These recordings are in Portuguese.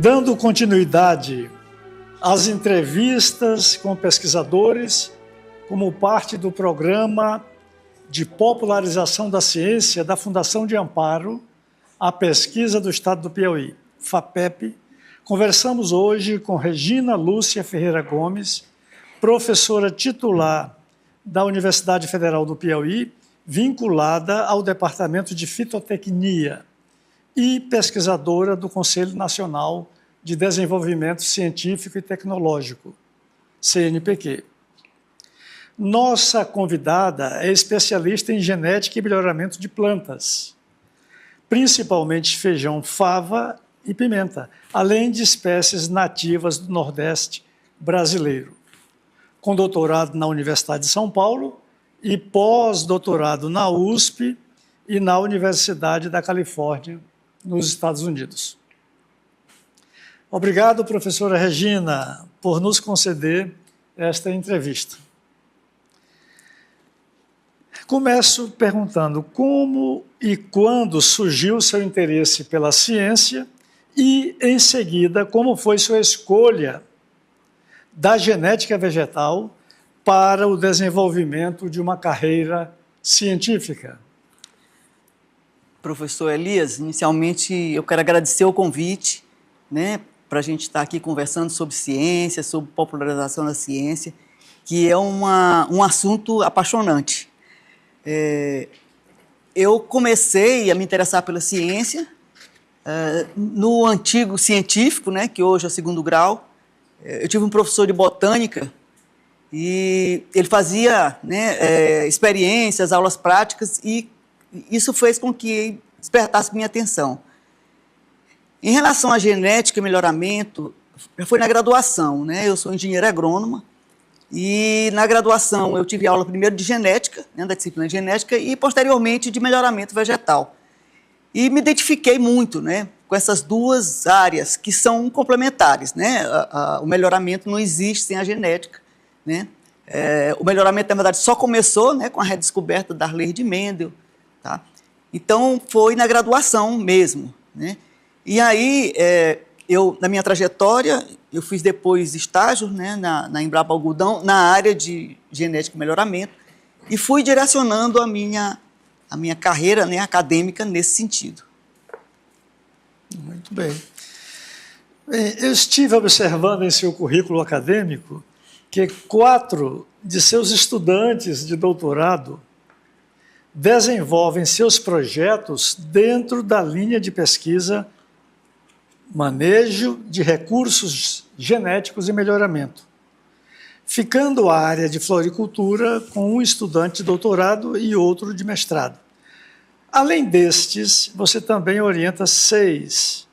Dando continuidade às entrevistas com pesquisadores, como parte do programa de popularização da ciência da Fundação de Amparo à Pesquisa do Estado do Piauí, FAPEP, conversamos hoje com Regina Lúcia Ferreira Gomes, professora titular da Universidade Federal do Piauí, vinculada ao Departamento de Fitotecnia e pesquisadora do Conselho Nacional de Desenvolvimento Científico e Tecnológico, CNPq. Nossa convidada é especialista em genética e melhoramento de plantas, principalmente feijão, fava e pimenta, além de espécies nativas do Nordeste brasileiro, com doutorado na Universidade de São Paulo e pós-doutorado na USP e na Universidade da Califórnia, nos Estados Unidos. Obrigado, professora Regina, por nos conceder esta entrevista. Começo perguntando como e quando surgiu o seu interesse pela ciência e, em seguida, como foi sua escolha da genética vegetal para o desenvolvimento de uma carreira científica. Professor Elias, inicialmente eu quero agradecer o convite, para a gente estar aqui conversando sobre ciência, sobre popularização da ciência, que é um assunto apaixonante. Eu comecei a me interessar pela ciência no antigo científico, que hoje é o segundo grau. Eu tive um professor de botânica e ele fazia experiências, aulas práticas, e isso fez com que despertasse minha atenção. Em relação à genética e melhoramento, foi na graduação, Eu sou engenheira agrônoma e na graduação eu tive aula primeiro de genética, da disciplina de genética, e posteriormente de melhoramento vegetal. E me identifiquei muito, com essas duas áreas que são complementares, O melhoramento não existe sem a genética, O melhoramento, na verdade, só começou, com a redescoberta das leis de Mendel, tá? Então, foi na graduação mesmo, E aí, na minha trajetória, eu fiz depois estágio, na Embrapa Algodão, na área de genética e melhoramento, e fui direcionando a minha carreira acadêmica nesse sentido. Muito bem. Eu estive observando em seu currículo acadêmico que 4 de seus estudantes de doutorado desenvolvem seus projetos dentro da linha de pesquisa Manejo de Recursos Genéticos e Melhoramento, ficando a área de floricultura com um estudante de doutorado e outro de mestrado. Além destes, você também orienta 6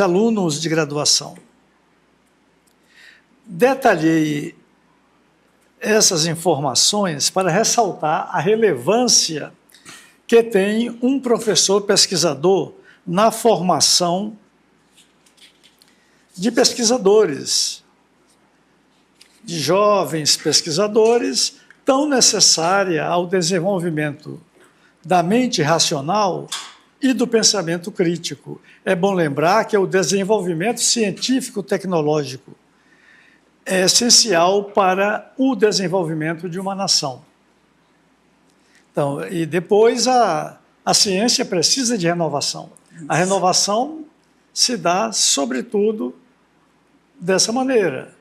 alunos de graduação. Detalhei essas informações para ressaltar a relevância que tem um professor pesquisador na formação de pesquisadores, de jovens pesquisadores, tão necessária ao desenvolvimento da mente racional e do pensamento crítico. É bom lembrar que o desenvolvimento científico-tecnológico é essencial para o desenvolvimento de uma nação. Então, e depois a ciência precisa de renovação. A renovação se dá, sobretudo, dessa maneira,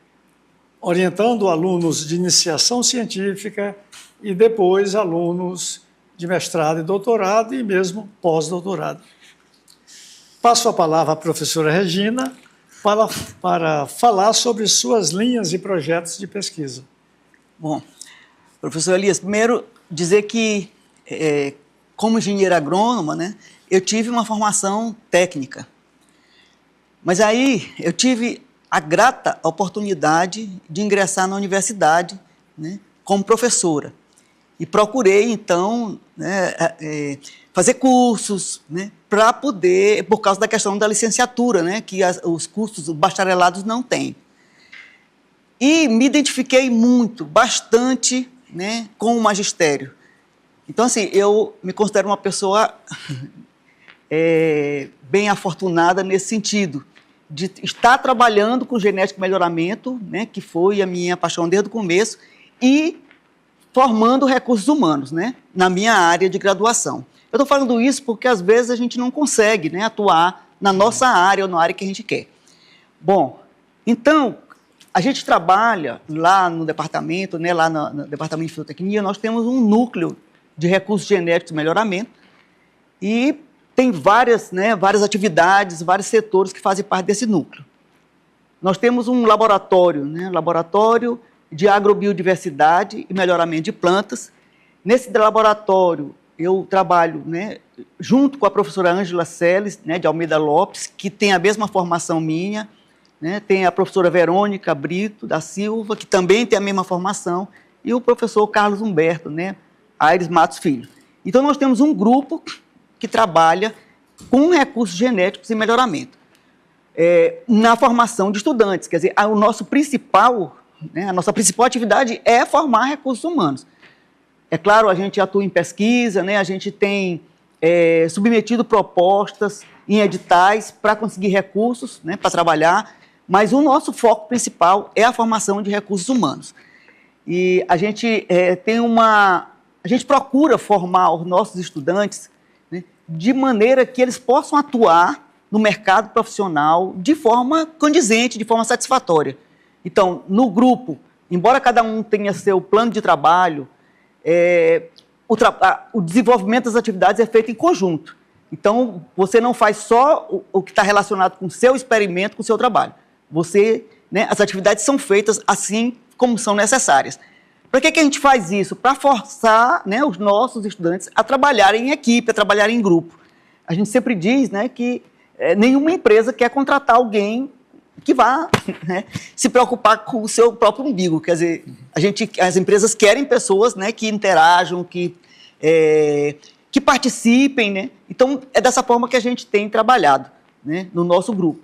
orientando alunos de iniciação científica e depois alunos de mestrado e doutorado e mesmo pós-doutorado. Passo a palavra à professora Regina para falar sobre suas linhas e projetos de pesquisa. Bom, professor Elias, primeiro dizer que, como engenheira agrônoma, eu tive uma formação técnica. Mas aí eu tive a grata oportunidade de ingressar na universidade, como professora. E procurei, então, fazer cursos, para poder, por causa da questão da licenciatura, que os cursos, os bacharelados não têm. E me identifiquei bastante, com o magistério. Então, assim, eu me considero uma pessoa bem afortunada nesse sentido, de estar trabalhando com genética e melhoramento, né, que foi a minha paixão desde o começo, e formando recursos humanos, né, na minha área de graduação. Eu estou falando isso porque, às vezes, a gente não consegue, né, atuar na nossa área ou na área que a gente quer. Bom, então, a gente trabalha lá no departamento, né, lá no departamento de fitotecnia, nós temos um núcleo de recursos genéticos e melhoramento e tem várias atividades, vários setores que fazem parte desse núcleo. Nós temos um laboratório, né, laboratório de agrobiodiversidade e melhoramento de plantas. Nesse laboratório, eu trabalho, né, junto com a professora Ângela Celes, né, de Almeida Lopes, que tem a mesma formação minha, né, tem a professora Verônica Brito da Silva, que também tem a mesma formação, e o professor Carlos Humberto, né, Aires Matos Filho. Então, nós temos um grupo que trabalha com recursos genéticos e melhoramento na formação de estudantes. Quer dizer, a nossa principal atividade é formar recursos humanos. É claro, a gente atua em pesquisa, né, a gente tem submetido propostas em editais para conseguir recursos, né, para trabalhar, mas o nosso foco principal é a formação de recursos humanos. E a gente a gente procura formar os nossos estudantes, né, de maneira que eles possam atuar no mercado profissional de forma condizente, de forma satisfatória. Então, no grupo, embora cada um tenha seu plano de trabalho, o desenvolvimento das atividades é feito em conjunto. Então, você não faz só o que está relacionado com o seu experimento, com o seu trabalho. Né, as atividades são feitas assim como são necessárias. Para que a gente faz isso? Para forçar, né, os nossos estudantes a trabalharem em equipe, a trabalharem em grupo. A gente sempre diz, né, que nenhuma empresa quer contratar alguém que vá, né, se preocupar com o seu próprio umbigo. Quer dizer, as empresas querem pessoas, né, que interajam, que participem, né? Então, é dessa forma que a gente tem trabalhado, né, no nosso grupo,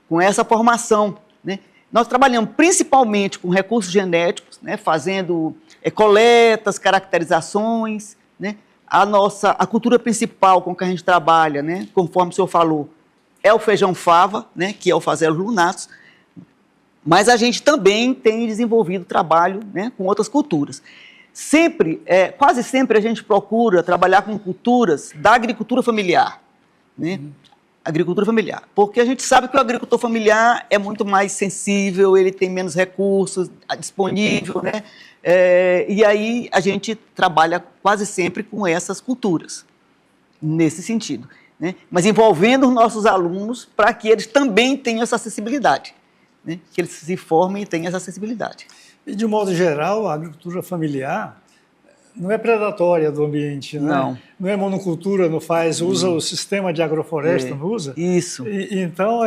com essa formação, né? Nós trabalhamos principalmente com recursos genéticos, né, fazendo coletas, caracterizações, né? A cultura principal com que a gente trabalha, né, conforme o senhor falou, é o feijão fava, né, que é o Phaseolus lunatus, mas a gente também tem desenvolvido trabalho, né, com outras culturas. Quase sempre a gente procura trabalhar com culturas da agricultura familiar, né? Agricultura familiar, porque a gente sabe que o agricultor familiar é muito mais sensível, ele tem menos recursos disponível, né? E aí a gente trabalha quase sempre com essas culturas, nesse sentido, né? Mas envolvendo os nossos alunos para que eles também tenham essa acessibilidade, né? Que eles se formem e tenham essa acessibilidade. E, de modo geral, a agricultura familiar não é predatória do ambiente, né? Não. Não é monocultura, não faz, usa o sistema de agrofloresta, não usa? Isso. Então,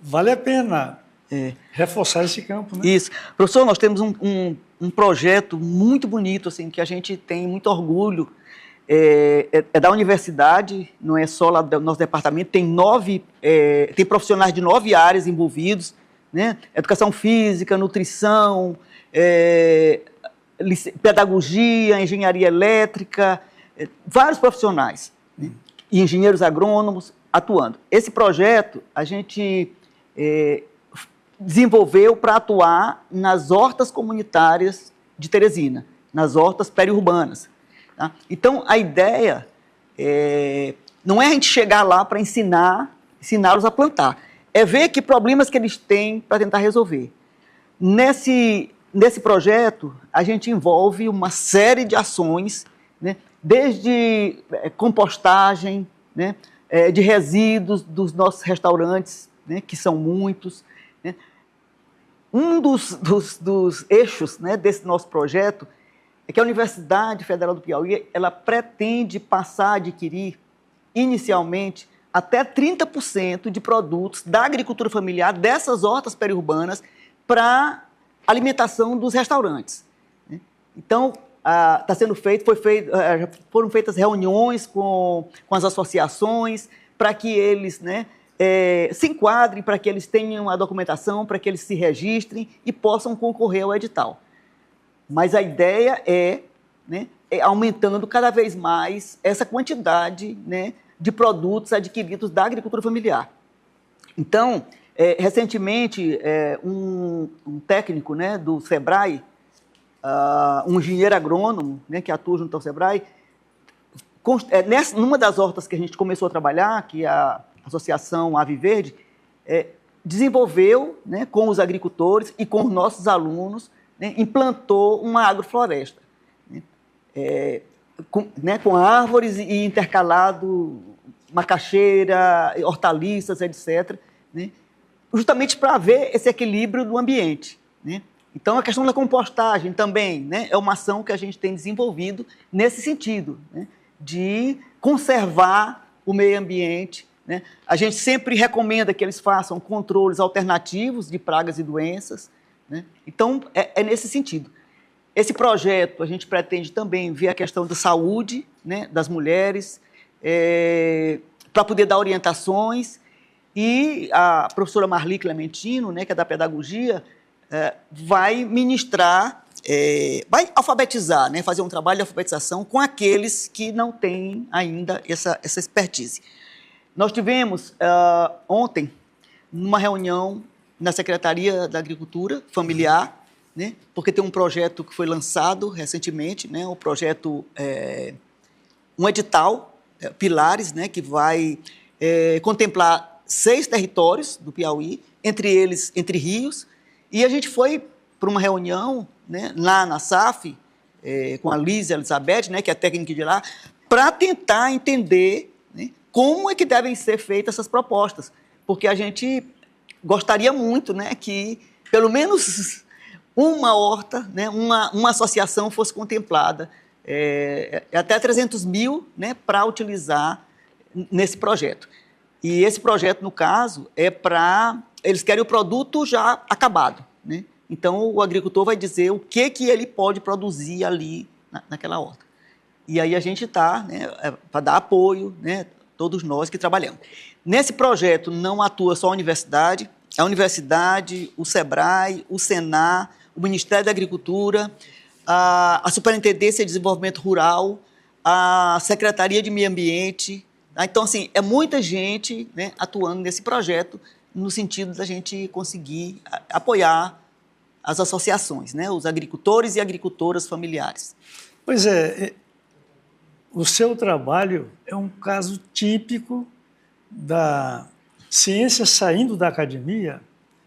vale a pena reforçar esse campo, né? Isso. Professor, nós temos um projeto muito bonito, assim, que a gente tem muito orgulho. É da universidade, não é só lá do nosso departamento, tem profissionais de 9 áreas envolvidos, né? Educação física, nutrição, pedagogia, engenharia elétrica, vários profissionais, né? E engenheiros agrônomos atuando. Esse projeto a gente desenvolveu para atuar nas hortas comunitárias de Teresina, nas hortas periurbanas. Tá? Então, a ideia não é a gente chegar lá para ensiná-los a plantar, é ver que problemas que eles têm para tentar resolver. Nesse projeto, a gente envolve uma série de ações, né, desde compostagem, né, de resíduos dos nossos restaurantes, né, que são muitos. Né. Um dos eixos, né, desse nosso projeto é que a Universidade Federal do Piauí ela pretende passar a adquirir, inicialmente, até 30% de produtos da agricultura familiar, dessas hortas periurbanas, para alimentação dos restaurantes. Então, foram feitas reuniões com as associações para que eles, né, se enquadrem, para que eles tenham a documentação, para que eles se registrem e possam concorrer ao edital. Mas a ideia é aumentando cada vez mais essa quantidade, né, de produtos adquiridos da agricultura familiar. Então, recentemente, um técnico, né, do SEBRAE, um engenheiro agrônomo, né, que atua junto ao SEBRAE, numa das hortas que a gente começou a trabalhar, que é a Associação Ave Verde, desenvolveu, né, com os agricultores e com os nossos alunos, né, implantou uma agrofloresta, com árvores e intercalado macaxeira, hortaliças, etc., né, justamente para ver esse equilíbrio do ambiente, né? Então, a questão da compostagem também, né, é uma ação que a gente tem desenvolvido nesse sentido, né, de conservar o meio ambiente, né? A gente sempre recomenda que eles façam controles alternativos de pragas e doenças, né? Então, é nesse sentido. Esse projeto, a gente pretende também ver a questão da saúde, né, das mulheres, para poder dar orientações, e a professora Marli Clementino, né, que é da pedagogia, vai ministrar, vai alfabetizar, né, fazer um trabalho de alfabetização com aqueles que não têm ainda essa expertise. Nós tivemos ontem uma reunião na Secretaria da Agricultura Familiar, né, porque tem um projeto que foi lançado recentemente, né, um projeto, um edital, Pilares, né, que vai contemplar 6 territórios do Piauí, entre eles, Entre Rios, e a gente foi para uma reunião, né, lá na SAF, com a Liz Elizabeth, né, que é a técnica de lá, para tentar entender, né, como é que devem ser feitas essas propostas, porque a gente gostaria muito, né, que pelo menos uma horta, né, uma associação fosse contemplada, até 300 mil, né, para utilizar nesse projeto. E esse projeto, no caso, eles querem o produto já acabado, né? Então, o agricultor vai dizer o que ele pode produzir ali naquela horta. E aí a gente está, né, para dar apoio, né, todos nós que trabalhamos. Nesse projeto não atua só a universidade, o SEBRAE, o SENAR, o Ministério da Agricultura, a Superintendência de Desenvolvimento Rural, a Secretaria de Meio Ambiente. Então, assim, é muita gente, né, atuando nesse projeto, no sentido da gente conseguir apoiar as associações, né, os agricultores e agricultoras familiares. Pois é, o seu trabalho é um caso típico da ciência saindo da academia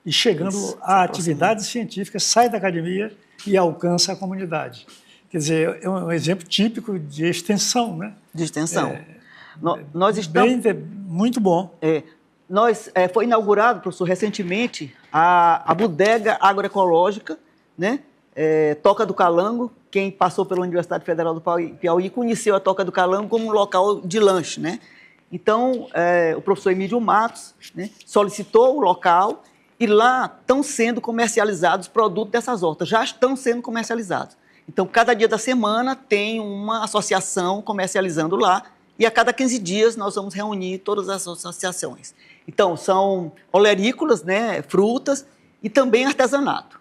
e chegando à atividade científica, sai da academia e alcança a comunidade. Quer dizer, é um exemplo típico de extensão, né? De extensão. Nós estamos... muito bom. Foi inaugurado, professor, recentemente, a bodega agroecológica, né? Toca do Calango. Quem passou pela Universidade Federal do Piauí conheceu a Toca do Calango como um local de lanche, né? Então, o professor Emílio Matos, né, solicitou o local e lá estão sendo comercializados produtos dessas hortas, já estão sendo comercializados. Então, cada dia da semana tem uma associação comercializando lá e a cada 15 dias nós vamos reunir todas as associações. Então, são olerícolas, né, frutas e também artesanato.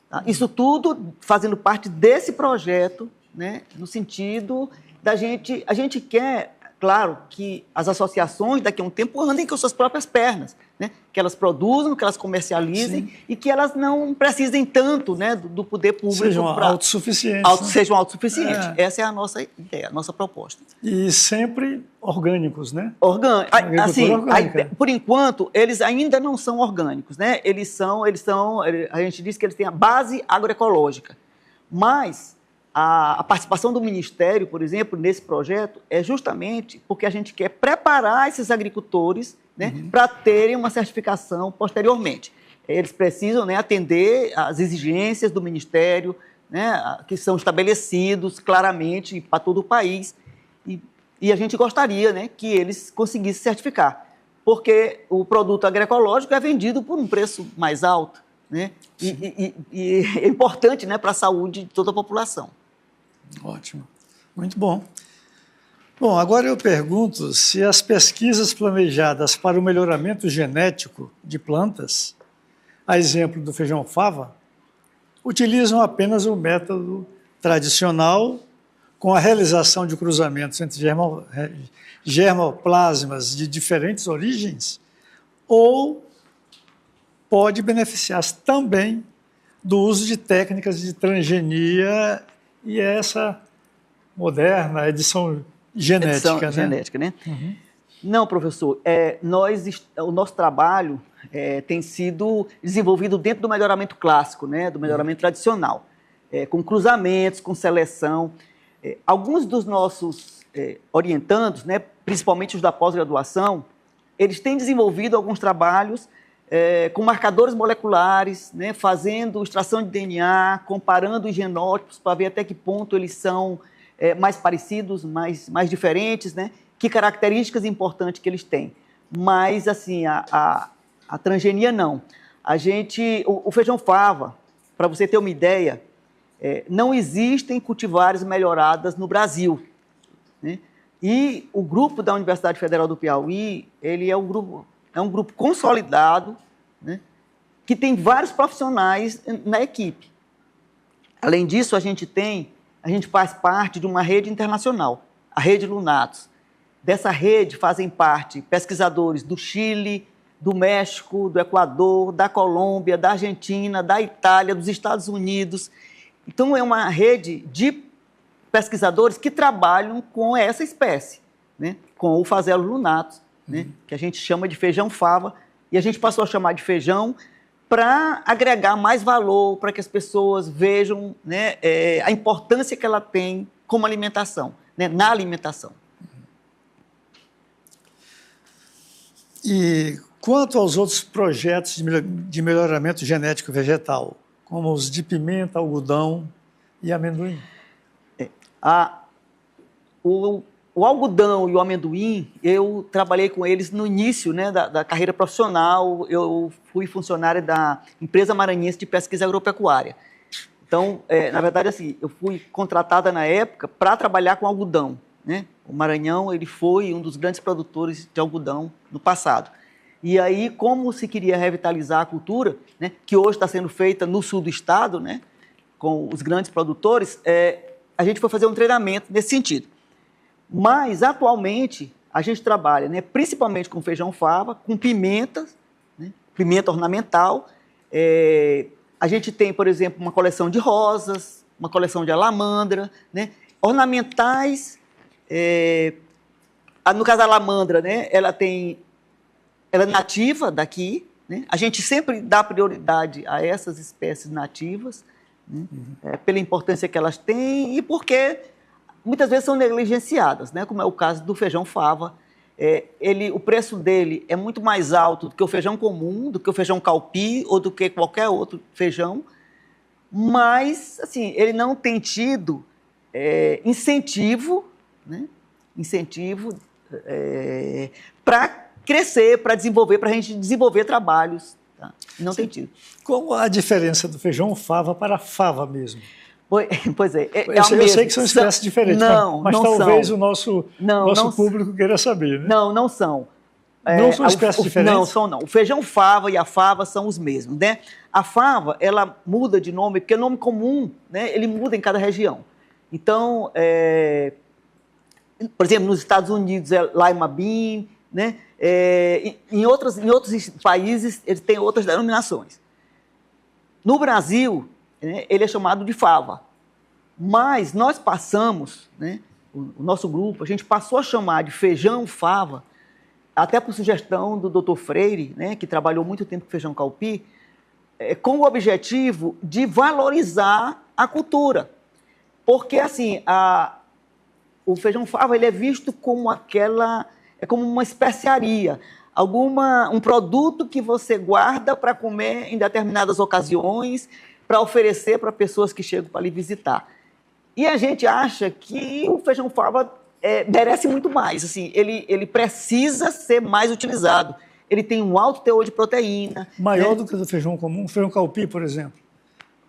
Tá? Isso tudo fazendo parte desse projeto, né, no sentido da gente... A gente quer, claro, que as associações daqui a um tempo andem com suas próprias pernas, né, que elas produzam, que elas comercializem. Sim. E que elas não precisem tanto, né, do poder público. Sejam autossuficientes. Sejam autossuficientes. Essa é a nossa ideia, a nossa proposta. E sempre orgânicos, né? Assim, por enquanto, eles ainda não são orgânicos, né? A gente diz que eles têm a base agroecológica. Mas a participação do Ministério, por exemplo, nesse projeto, é justamente porque a gente quer preparar esses agricultores, né, para terem uma certificação posteriormente. Eles precisam, né, atender às exigências do Ministério, né, que são estabelecidos claramente para todo o país. E a gente gostaria, né, que eles conseguissem certificar, porque o produto agroecológico é vendido por um preço mais alto, né, e é importante, né, para a saúde de toda a população. Ótimo, muito bom. Bom, agora eu pergunto se as pesquisas planejadas para o melhoramento genético de plantas, a exemplo do feijão-fava, utilizam apenas o método tradicional com a realização de cruzamentos entre germoplasmas de diferentes origens, ou pode beneficiar-se também do uso de técnicas de transgenia e essa moderna edição genética. Genética, né? Uhum. Não, professor, o nosso trabalho tem sido desenvolvido dentro do melhoramento clássico, né, do melhoramento tradicional, com cruzamentos, com seleção. Alguns dos nossos orientandos, né, principalmente os da pós-graduação, eles têm desenvolvido alguns trabalhos com marcadores moleculares, né, fazendo extração de DNA, comparando os genótipos para ver até que ponto eles são mais parecidos, mais diferentes, né? Que características importantes que eles têm. Mas, assim, a transgenia não. O feijão fava, para você ter uma ideia, não existem cultivares melhoradas no Brasil, né? E o grupo da Universidade Federal do Piauí, ele é um grupo consolidado, né? Que tem vários profissionais na equipe. Além disso, a gente faz parte de uma rede internacional, a Rede Lunatus. Dessa rede fazem parte pesquisadores do Chile, do México, do Equador, da Colômbia, da Argentina, da Itália, dos Estados Unidos. Então, é uma rede de pesquisadores que trabalham com essa espécie, né? Com o Phaseolus lunatus, né? Que a gente chama de feijão fava, e a gente passou a chamar de feijão para agregar mais valor, para que as pessoas vejam, né, a importância que ela tem como alimentação, né, na alimentação. E quanto aos outros projetos de melhoramento genético vegetal, como os de pimenta, algodão e amendoim? O algodão e o amendoim, eu trabalhei com eles no início, né, da carreira profissional. Eu fui funcionário da Empresa Maranhense de Pesquisa Agropecuária. Então, na verdade, assim, eu fui contratada na época para trabalhar com algodão, né? O Maranhão, ele foi um dos grandes produtores de algodão no passado. E aí, como se queria revitalizar a cultura, né, que hoje está sendo feita no sul do estado, né, com os grandes produtores, a gente foi fazer um treinamento nesse sentido. Mas, atualmente, a gente trabalha, né, principalmente com feijão fava, com pimentas, né, pimenta ornamental. A gente tem, por exemplo, uma coleção de rosas, uma coleção de alamandra, né, ornamentais. No caso da alamandra, né, ela é nativa daqui, né? A gente sempre dá prioridade a essas espécies nativas, né, pela importância que elas têm e porque muitas vezes são negligenciadas, né, como é o caso do feijão fava. O preço dele é muito mais alto do que o feijão comum, do que o feijão calpi ou do que qualquer outro feijão, mas assim, ele não tem tido incentivo, né, para crescer, para desenvolver, para a gente desenvolver trabalhos. Tá? Não tem tido. Qual a diferença do feijão fava para a fava mesmo? Pois é. Eu sei que são espécies diferentes, mas não talvez são. O nosso público queira saber. Né? Não são. Não são espécies diferentes? Não, são não. O feijão fava e a fava são os mesmos, né? A fava, ela muda de nome, porque o nome comum, né, ele muda em cada região. Então, por exemplo, nos Estados Unidos é lima bean, né? Em outros países, eles têm outras denominações. No Brasil, né, ele é chamado de fava. Mas nós passamos, né, o nosso grupo, a gente passou a chamar de feijão fava, até por sugestão do Dr. Freire, né, que trabalhou muito tempo com feijão calpi, com o objetivo de valorizar a cultura. Porque, assim, o feijão fava ele é visto como como uma especiaria, um produto que você guarda para comer em determinadas ocasiões, para oferecer para pessoas que chegam para lhe visitar. E a gente acha que o feijão fava merece muito mais. Assim, ele precisa ser mais utilizado. Ele tem um alto teor de proteína. Maior, né, do que o do feijão comum? O feijão calpi, por exemplo?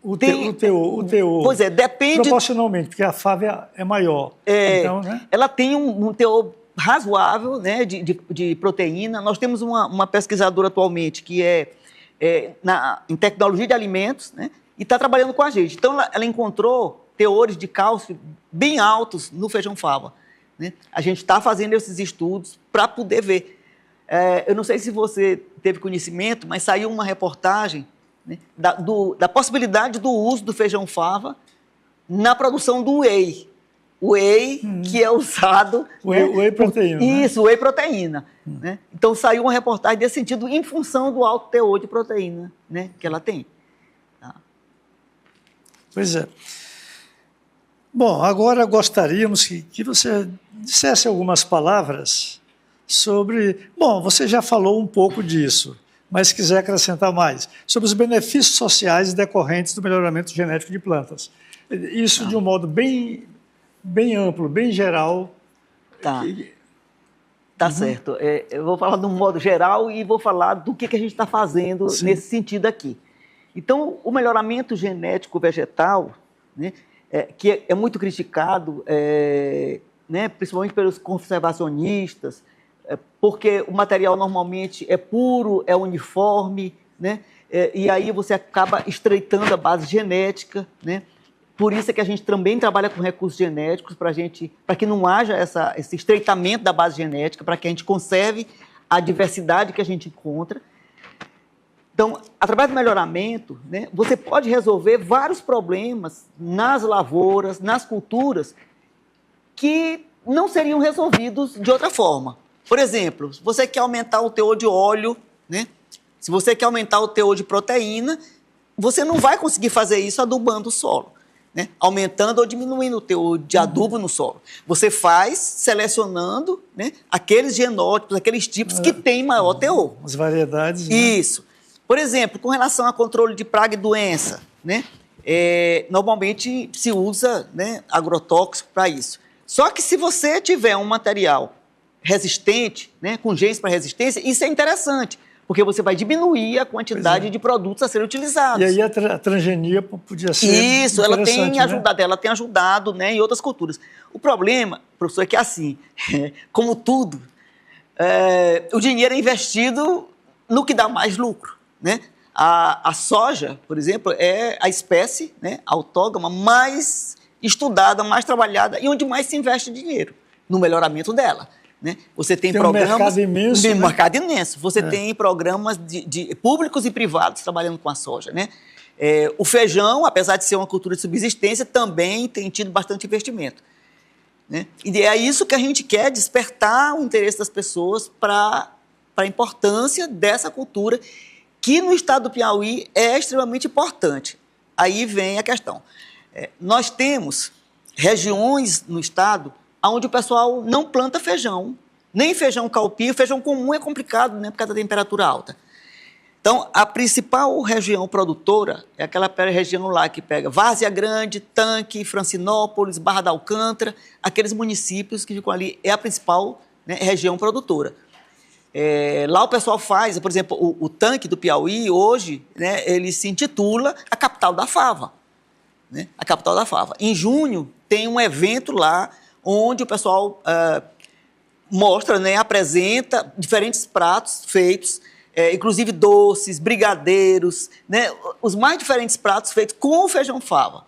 O teor. Pois depende. Proporcionalmente, porque a fava é maior. Então, né? Ela tem um teor razoável, né, de proteína. Nós temos uma pesquisadora atualmente que em tecnologia de alimentos, né, e está trabalhando com a gente. Então, ela encontrou teores de cálcio bem altos no feijão fava, né? A gente está fazendo esses estudos para poder ver. Eu não sei se você teve conhecimento, mas saiu uma reportagem, né, da possibilidade do uso do feijão fava na produção do whey. Whey que é usado... Whey proteína. Isso, whey proteína. Né? Então, saiu uma reportagem desse sentido em função do alto teor de proteína, né, que ela tem. Tá? Pois é. Bom, agora gostaríamos que você dissesse algumas palavras sobre... Bom, você já falou um pouco disso, mas se quiser acrescentar mais, sobre os benefícios sociais decorrentes do melhoramento genético de plantas. Isso de um modo bem amplo, bem geral. Tá. Tá certo. Eu vou falar de um modo geral e vou falar do que a gente está fazendo nesse sentido aqui. Então, o melhoramento genético vegetal, né, que é muito criticado, né, principalmente pelos conservacionistas, porque o material normalmente é puro, é uniforme, né, e aí você acaba estreitando a base genética, né? Por isso é que a gente também trabalha com recursos genéticos para que não haja esse estreitamento da base genética, para que a gente conserve a diversidade que a gente encontra. Então, através do melhoramento, né, você pode resolver vários problemas nas lavouras, nas culturas, que não seriam resolvidos de outra forma. Por exemplo, se você quer aumentar o teor de óleo, né, se você quer aumentar o teor de proteína, você não vai conseguir fazer isso adubando o solo, né, aumentando ou diminuindo o teor de adubo no solo. Você faz selecionando, né, aqueles genótipos, aqueles tipos que têm maior teor. As variedades. Né? Isso. Por exemplo, com relação a controle de praga e doença, né, normalmente se usa, né, agrotóxico para isso. Só que se você tiver um material resistente, né, com genes para resistência, isso é interessante, porque você vai diminuir a quantidade de produtos a serem utilizados. E aí a transgenia podia ser isso, ela tem ajudado, né? ela tem ajudado, né, em outras culturas. O problema, professor, é que assim, como tudo, o dinheiro é investido no que dá mais lucro, né? A soja, por exemplo, é a espécie, né, autógama mais estudada, mais trabalhada e onde mais se investe dinheiro no melhoramento dela. Né? Você tem programas, um mercado imenso. Um mercado imenso. Você tem programas de públicos e privados trabalhando com a soja. Né? O feijão, apesar de ser uma cultura de subsistência, também tem tido bastante investimento. Né? E é isso que a gente quer, despertar o interesse das pessoas para a importância dessa cultura, que no estado do Piauí é extremamente importante. Aí vem a questão. Nós temos regiões no estado onde o pessoal não planta feijão, nem feijão caupio, feijão comum é complicado, né, por causa da temperatura alta. Então, a principal região produtora é aquela região lá que pega Várzea Grande, Tanque, Francinópolis, Barra da Alcântara, aqueles municípios que ficam ali, é a principal, né, região produtora. Lá o pessoal faz, por exemplo, o Tanque do Piauí, hoje, né, ele se intitula a capital da fava. Né, a capital da fava. Em junho, tem um evento lá, onde o pessoal mostra, né, apresenta diferentes pratos feitos, inclusive doces, brigadeiros, né, os mais diferentes pratos feitos com o feijão fava.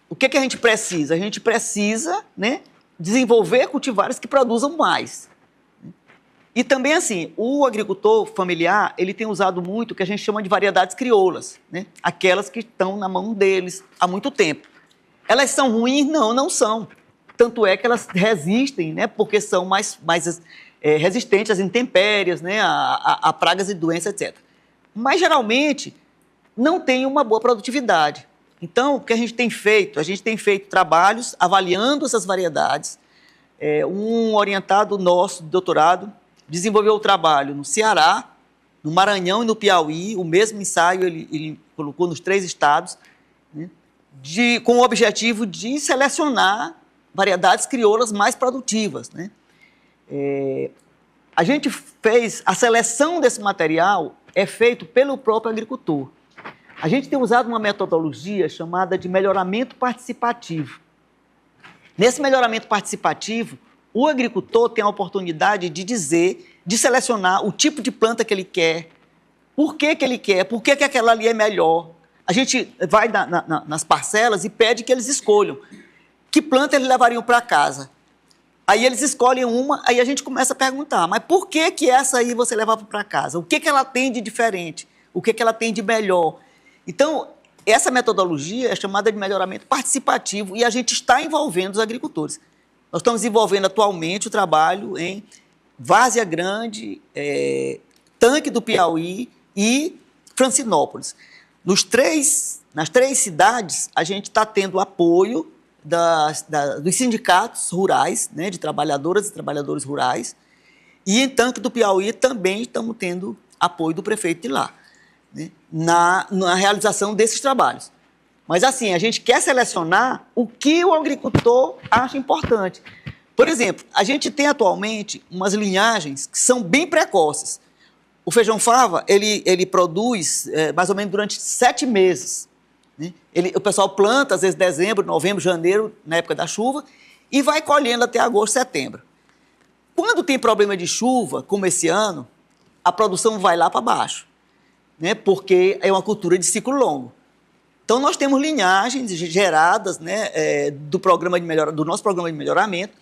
O que a gente precisa? A gente precisa, né, desenvolver cultivares que produzam mais. E também, assim, o agricultor familiar, ele tem usado muito o que a gente chama de variedades crioulas, né, aquelas que estão na mão deles há muito tempo. Elas são ruins? Não, não são. Tanto é que elas resistem, né, porque são mais resistentes às intempéries, né, a pragas e doenças, etc. Mas, geralmente, não tem uma boa produtividade. Então, o que a gente tem feito? A gente tem feito trabalhos avaliando essas variedades. Um orientado nosso de doutorado desenvolveu o trabalho no Ceará, no Maranhão e no Piauí. O mesmo ensaio ele colocou nos 3 estados, né, com o objetivo de selecionar variedades crioulas mais produtivas. Né? A gente fez, a seleção desse material é feito pelo próprio agricultor. A gente tem usado uma metodologia chamada de melhoramento participativo. Nesse melhoramento participativo, o agricultor tem a oportunidade de dizer, de selecionar o tipo de planta que ele quer, por que ele quer, por que aquela ali é melhor, A gente vai nas parcelas e pede que eles escolham que planta eles levariam para casa. Aí eles escolhem uma, aí a gente começa a perguntar, mas por que que essa aí você levava para casa? O que que ela tem de diferente? O que que ela tem de melhor? Então, essa metodologia é chamada de melhoramento participativo e a gente está envolvendo os agricultores. Nós estamos envolvendo atualmente o trabalho em Várzea Grande, Tanque do Piauí e Francinópolis. Nas três cidades, a gente está tendo apoio dos sindicatos rurais, né, de trabalhadoras e trabalhadores rurais, e em Tanque do Piauí também estamos tendo apoio do prefeito de lá, né, na realização desses trabalhos. Mas, assim, a gente quer selecionar o que o agricultor acha importante. Por exemplo, a gente tem atualmente umas linhagens que são bem precoces. O feijão fava, ele produz mais ou menos durante 7 meses. Né? O pessoal planta, às vezes, dezembro, novembro, janeiro, na época da chuva, e vai colhendo até agosto, setembro. Quando tem problema de chuva, como esse ano, a produção vai lá para baixo, né? Porque é uma cultura de ciclo longo. Então, nós temos linhagens geradas, né, do nosso programa de melhoramento,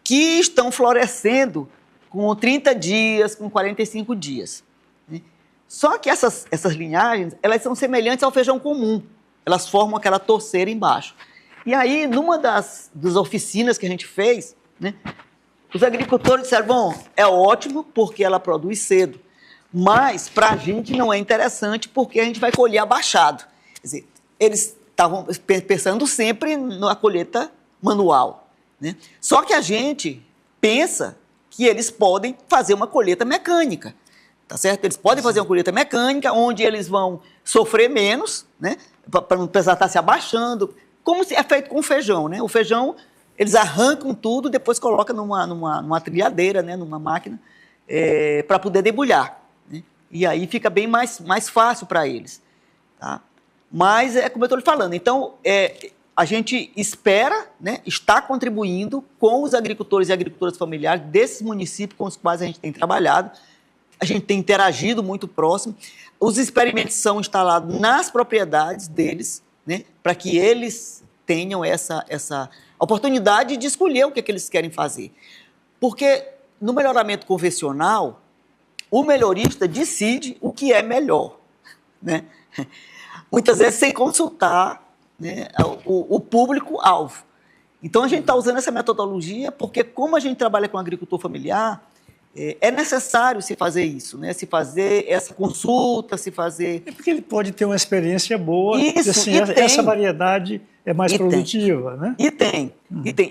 que estão florescendo com 30 dias, com 45 dias. Né? Só que essas linhagens, elas são semelhantes ao feijão comum. Elas formam aquela torceira embaixo. E aí, numa das oficinas que a gente fez, né, os agricultores disseram, bom, é ótimo porque ela produz cedo, mas para a gente não é interessante porque a gente vai colher abaixado. Quer dizer, eles estavam pensando sempre na colheita manual, né? Só que a gente pensa que eles podem fazer uma colheita mecânica, tá certo? Eles podem fazer uma colheita mecânica, onde eles vão sofrer menos, né? Para não precisar estar se abaixando, como é feito com o feijão, né? O feijão, eles arrancam tudo, depois colocam numa trilhadeira, né? Numa máquina, para poder debulhar, né? E aí fica bem mais fácil para eles, tá? Mas é como eu estou lhe falando, então a gente espera, né, estar contribuindo com os agricultores e agricultoras familiares desses municípios com os quais a gente tem trabalhado, a gente tem interagido muito próximo, os experimentos são instalados nas propriedades deles, né, para que eles tenham essa oportunidade de escolher o que eles querem fazer. Porque no melhoramento convencional, o melhorista decide o que é melhor, né? Muitas vezes sem consultar, né, o público-alvo. Então, a gente está usando essa metodologia porque, como a gente trabalha com agricultor familiar, é necessário se fazer isso, né? Se fazer essa consulta, se fazer... É porque ele pode ter uma experiência boa, isso, assim, essa variedade é mais produtiva, né? E tem.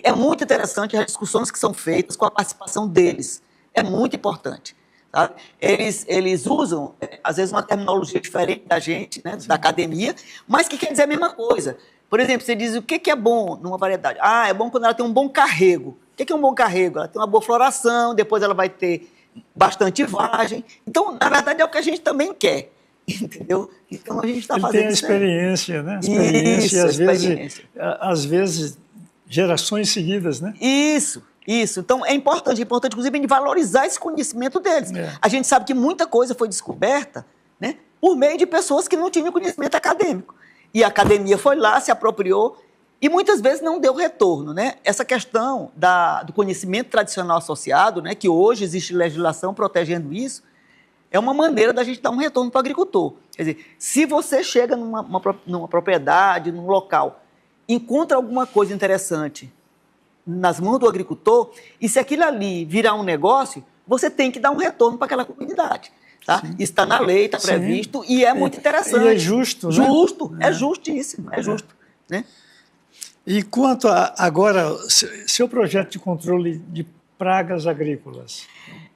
É muito interessante as discussões que são feitas com a participação deles. É muito importante. Tá? Eles usam, às vezes, uma terminologia diferente da gente, né, da academia, mas que quer dizer a mesma coisa. Por exemplo, você diz o que é bom numa variedade. Ah, é bom quando ela tem um bom carrego. O que é um bom carrego? Ela tem uma boa floração, depois ela vai ter bastante vagem. Então, na verdade, é o que a gente também quer. Entendeu? Então, a gente está fazendo tem a experiência, né? Experiência, experiência. Às vezes, gerações seguidas, né? Isso. Então, é importante, inclusive, a gente valorizar esse conhecimento deles. A gente sabe que muita coisa foi descoberta, né, por meio de pessoas que não tinham conhecimento acadêmico. E a academia foi lá, se apropriou, e muitas vezes não deu retorno, né? Essa questão do conhecimento tradicional associado, né, que hoje existe legislação protegendo isso, é uma maneira da gente dar um retorno para o agricultor. Quer dizer, se você chega numa propriedade, num local, encontra alguma coisa interessante nas mãos do agricultor, e se aquilo ali virar um negócio, você tem que dar um retorno para aquela comunidade. Tá? Isso está na lei, está previsto, e é muito interessante. E é justo, né? Justo, é justíssimo, é justo. Né? E quanto agora, seu projeto de controle de pragas agrícolas?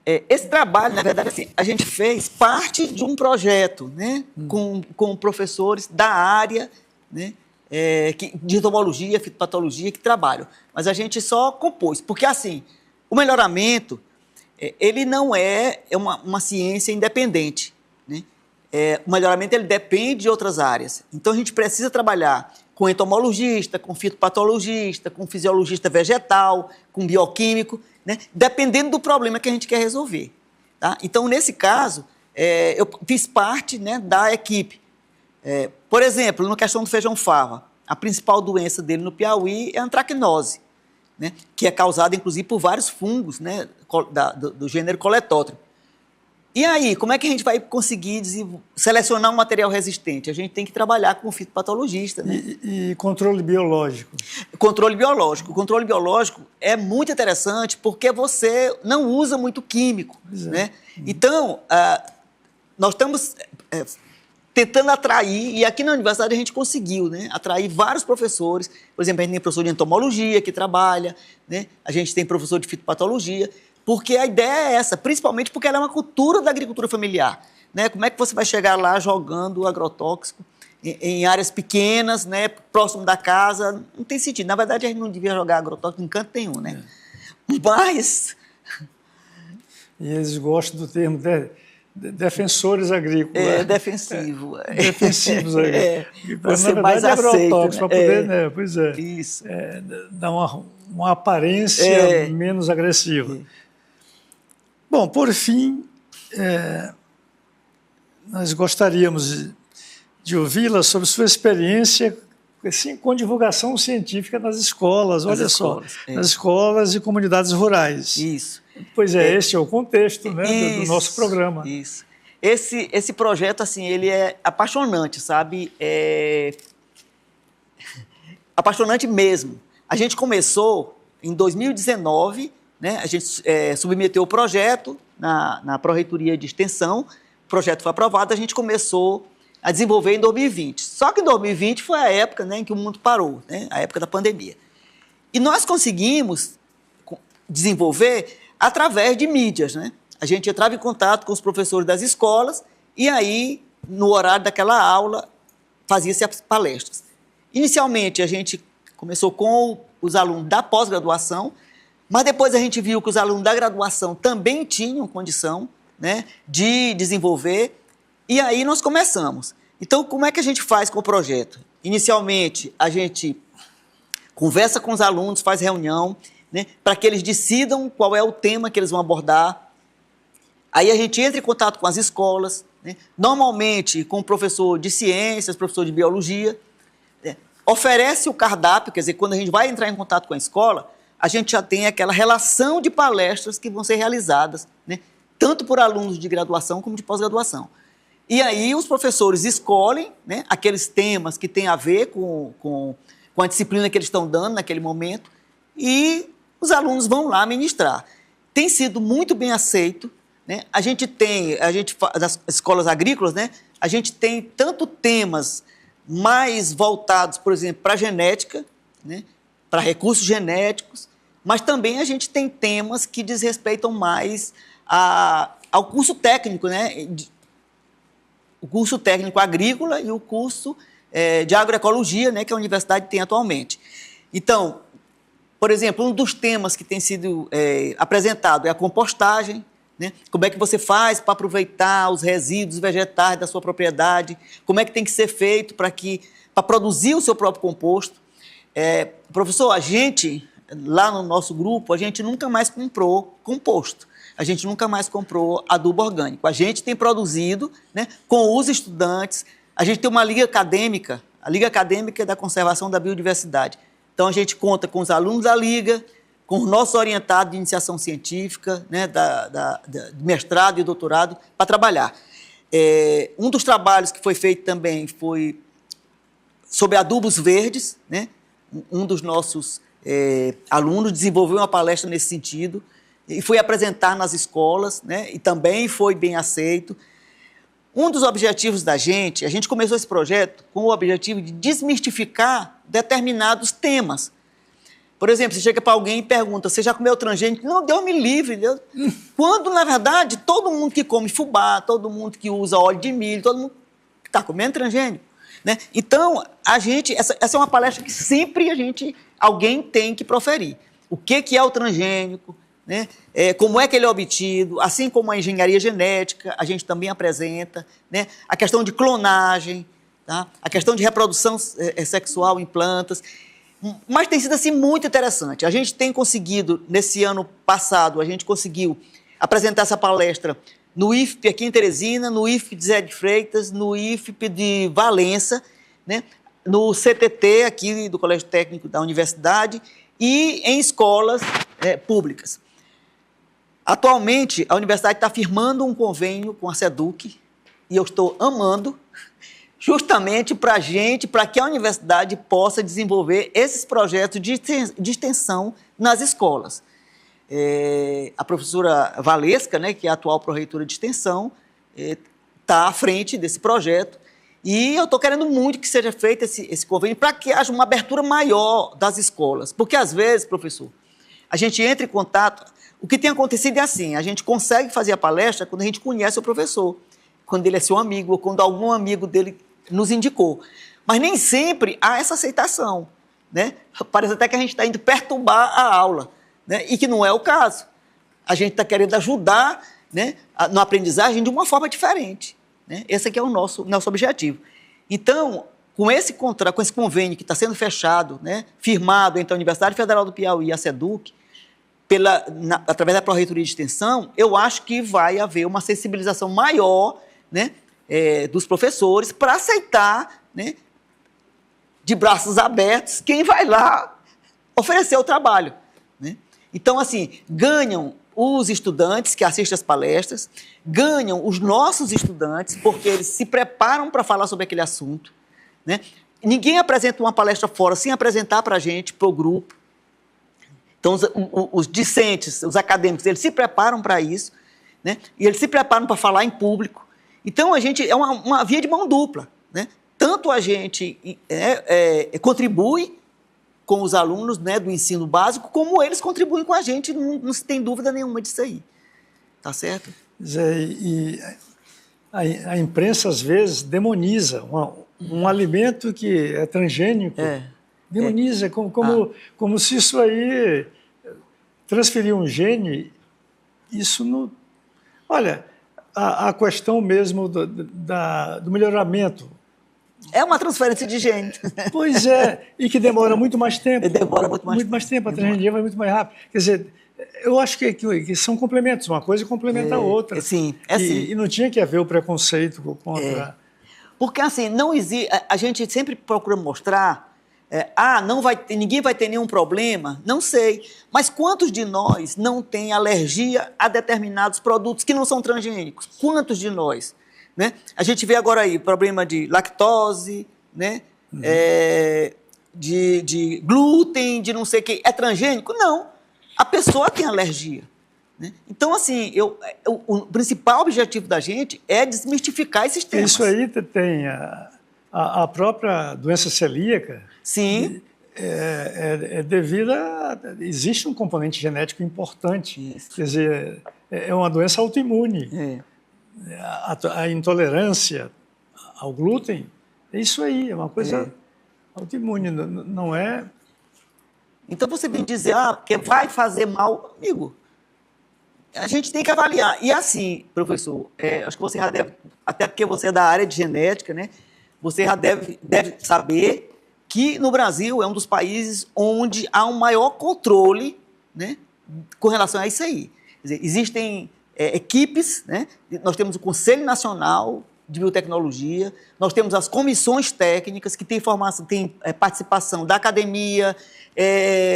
Esse trabalho, na verdade, assim, a gente fez parte de um projeto, né, com professores da área, né, de entomologia, fitopatologia, que trabalham. Mas a gente só compôs, porque assim, o melhoramento, ele não é uma ciência independente, né? O melhoramento, ele depende de outras áreas. Então, a gente precisa trabalhar com entomologista, com fitopatologista, com fisiologista vegetal, com bioquímico, né? Dependendo do problema que a gente quer resolver. Tá? Então, nesse caso, eu fiz parte, né, da equipe Por exemplo, na questão do feijão-fava, a principal doença dele no Piauí é a antracnose, né, que é causada, inclusive, por vários fungos, né, do gênero Coletótrio. E aí, como é que a gente vai conseguir selecionar um material resistente? A gente tem que trabalhar com o fitopatologista. Né? E controle biológico? Controle biológico. O controle biológico é muito interessante porque você não usa muito químico. Né? Então, nós estamos tentando atrair, e aqui na universidade a gente conseguiu, né, atrair vários professores. Por exemplo, a gente tem professor de entomologia que trabalha, né? A gente tem professor de fitopatologia, porque a ideia é essa, principalmente porque ela é uma cultura da agricultura familiar. Né? Como é que você vai chegar lá jogando agrotóxico em áreas pequenas, né, próximo da casa? Não tem sentido. Na verdade, a gente não devia jogar agrotóxico em canto nenhum. Né? Mas... E eles gostam do termo defensores agrícolas. Defensivo. Defensivos agrícolas. Para ser mais aceito. Né? Para poder, né? Pois é. Isso. Dar uma aparência menos agressiva. Bom, por fim, nós gostaríamos de ouvi-la sobre sua experiência assim, com divulgação científica nas escolas, olha só, nas escolas e comunidades rurais. Isso. Pois este é o contexto, né, do nosso programa. Isso. Esse projeto, assim, ele é apaixonante, sabe? Apaixonante mesmo. A gente começou em 2019, né? A gente submeteu o projeto na Pró-Reitoria de Extensão, o projeto foi aprovado, a gente começou a desenvolver em 2020. Só que em 2020 foi a época, né, em que o mundo parou, né, a época da pandemia. E nós conseguimos desenvolver através de mídias. Né? A gente entrava em contato com os professores das escolas e aí, no horário daquela aula, fazia-se as palestras. Inicialmente, a gente começou com os alunos da pós-graduação, mas depois a gente viu que os alunos da graduação também tinham condição, né, de desenvolver, e aí nós começamos. Então, como é que a gente faz com o projeto? Inicialmente, a gente conversa com os alunos, faz reunião, né, para que eles decidam qual é o tema que eles vão abordar. Aí a gente entra em contato com as escolas, né, normalmente com o professor de ciências, professor de biologia, oferece o cardápio, quer dizer, quando a gente vai entrar em contato com a escola, a gente já tem aquela relação de palestras que vão ser realizadas, né, tanto por alunos de graduação como de pós-graduação. E aí os professores escolhem, né, aqueles temas que têm a ver com a disciplina que eles estão dando naquele momento e os alunos vão lá ministrar. Tem sido muito bem aceito, né? Das escolas agrícolas, né, a gente tem tanto temas mais voltados, por exemplo, para a genética, né, para recursos genéticos, mas também a gente tem temas que desrespeitam mais ao curso técnico, né, o curso técnico agrícola e o curso de agroecologia, né, que a universidade tem atualmente. Então, por exemplo, um dos temas que tem sido apresentado é a compostagem, né? Como é que você faz para aproveitar os resíduos vegetais da sua propriedade, como é que tem que ser feito para produzir o seu próprio composto. Professor, a gente, lá no nosso grupo, a gente nunca mais comprou composto, a gente nunca mais comprou adubo orgânico. A gente tem produzido, né, com os estudantes, a gente tem uma liga acadêmica, a Liga Acadêmica da Conservação da Biodiversidade. Então, a gente conta com os alunos da Liga, com o nosso orientado de iniciação científica, né, de mestrado e doutorado, para trabalhar. Um dos trabalhos que foi feito também foi sobre adubos verdes, né? Um dos nossos alunos desenvolveu uma palestra nesse sentido e foi apresentar nas escolas, né? E também foi bem aceito. Um dos objetivos da gente, a gente começou esse projeto com o objetivo de desmistificar determinados temas. Por exemplo, você chega para alguém e pergunta, você já comeu transgênico? Não, Deus me livre. Deus... Quando, na verdade, todo mundo que come fubá, todo mundo que usa óleo de milho, todo mundo está comendo transgênico. Né? Então, essa é uma palestra que sempre alguém tem que proferir. O que é o transgênico? Né? Como é que ele é obtido, assim como a engenharia genética, a gente também apresenta, né? A questão de clonagem, tá? A questão de reprodução sexual em plantas, mas tem sido assim muito interessante. A gente tem conseguido, nesse ano passado, a gente conseguiu apresentar essa palestra no IFP aqui em Teresina, no IFP de Zé de Freitas, no IFP de Valença, né? No CTT aqui do Colégio Técnico da Universidade e em escolas públicas. Atualmente, a universidade está firmando um convênio com a SEDUC, e eu estou amando, justamente para que a universidade possa desenvolver esses projetos de extensão nas escolas. A professora Valesca, né, que é a atual pró-reitora de extensão, está à frente desse projeto, e eu estou querendo muito que seja feito esse convênio para que haja uma abertura maior das escolas, porque às vezes, professor, a gente entra em contato, o que tem acontecido é assim, a gente consegue fazer a palestra quando a gente conhece o professor, quando ele é seu amigo, ou quando algum amigo dele nos indicou. Mas nem sempre há essa aceitação, né? Parece até que a gente está indo perturbar a aula, né? E que não é o caso. A gente está querendo ajudar, né, na aprendizagem de uma forma diferente, né? Esse aqui é o nosso objetivo. Então, com esse convênio que está sendo fechado, né, firmado entre a Universidade Federal do Piauí e a SEDUC, através da Pró-Reitoria de Extensão, eu acho que vai haver uma sensibilização maior, né, dos professores para aceitar, né, de braços abertos quem vai lá oferecer o trabalho, né? Então, assim, ganham os estudantes que assistem às palestras, ganham os nossos estudantes, porque eles se preparam para falar sobre aquele assunto, né? Ninguém apresenta uma palestra fora sem apresentar para a gente, para o grupo. Então, os discentes, os acadêmicos, eles se preparam para isso, né? E eles se preparam para falar em público. Então, a gente é uma via de mão dupla, né? Tanto a gente contribui com os alunos, né, do ensino básico, como eles contribuem com a gente, não se tem dúvida nenhuma disso aí. Tá certo? Zé, e a imprensa, às vezes, demoniza um alimento que é transgênico, demoniza, como se isso aí transferir um gene, isso não... Olha, a questão mesmo do melhoramento. É uma transferência de gene. Pois é, e que demora muito mais tempo. Demora muito mais tempo, a transgenia vai muito mais rápido. Quer dizer, eu acho que são complementos, uma coisa complementa a outra. Sim, sim. E não tinha que haver o preconceito contra... Porque, assim, não existe... A gente sempre procura mostrar... ninguém vai ter nenhum problema, não sei. Mas quantos de nós não têm alergia a determinados produtos que não são transgênicos? Quantos de nós? Né? A gente vê agora aí problema de lactose, né? De glúten, de não sei o que. É transgênico? Não. A pessoa tem alergia, né? Então, assim, o principal objetivo da gente é desmistificar esses temas. Isso aí tem a própria doença celíaca. Sim. Devido a... Existe um componente genético importante. Isso. Quer dizer, é uma doença autoimune. A intolerância ao glúten, é isso aí, é uma coisa autoimune, não é... Então você vem dizer, que vai fazer mal, amigo. A gente tem que avaliar. E assim, professor, acho que você já deve, até porque você é da área de genética, né? Você já deve saber que no Brasil é um dos países onde há um maior controle, né, com relação a isso aí. Quer dizer, existem equipes, né? Nós temos o Conselho Nacional de Biotecnologia, nós temos as comissões técnicas que têm participação da academia,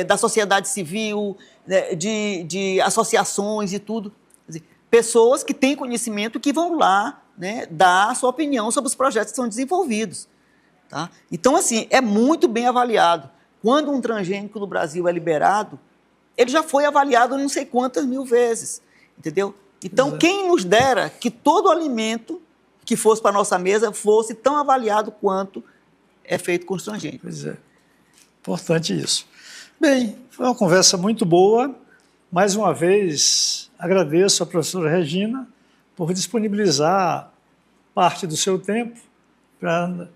da sociedade civil, né, de associações e tudo. Quer dizer, pessoas que têm conhecimento que vão lá, né, dar a sua opinião sobre os projetos que são desenvolvidos. Tá? Então, assim, é muito bem avaliado. Quando um transgênico no Brasil é liberado, ele já foi avaliado não sei quantas mil vezes, entendeu? Então, quem nos dera que todo alimento que fosse para a nossa mesa fosse tão avaliado quanto é feito com os transgênicos. Pois é, importante isso. Bem, foi uma conversa muito boa. Mais uma vez, agradeço à professora Regina por disponibilizar parte do seu tempo para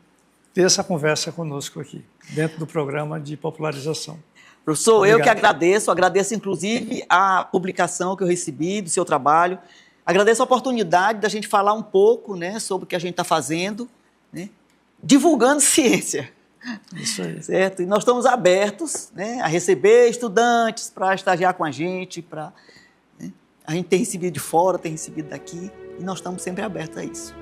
ter essa conversa conosco aqui, dentro do programa de popularização. Professor, obrigado. Eu que agradeço inclusive a publicação que eu recebi do seu trabalho, agradeço a oportunidade da gente falar um pouco, né, sobre o que a gente está fazendo, né, divulgando ciência. Isso aí. Certo? E nós estamos abertos, né, a receber estudantes para estagiar com a gente, né, a gente tem recebido de fora, tem recebido daqui, e nós estamos sempre abertos a isso.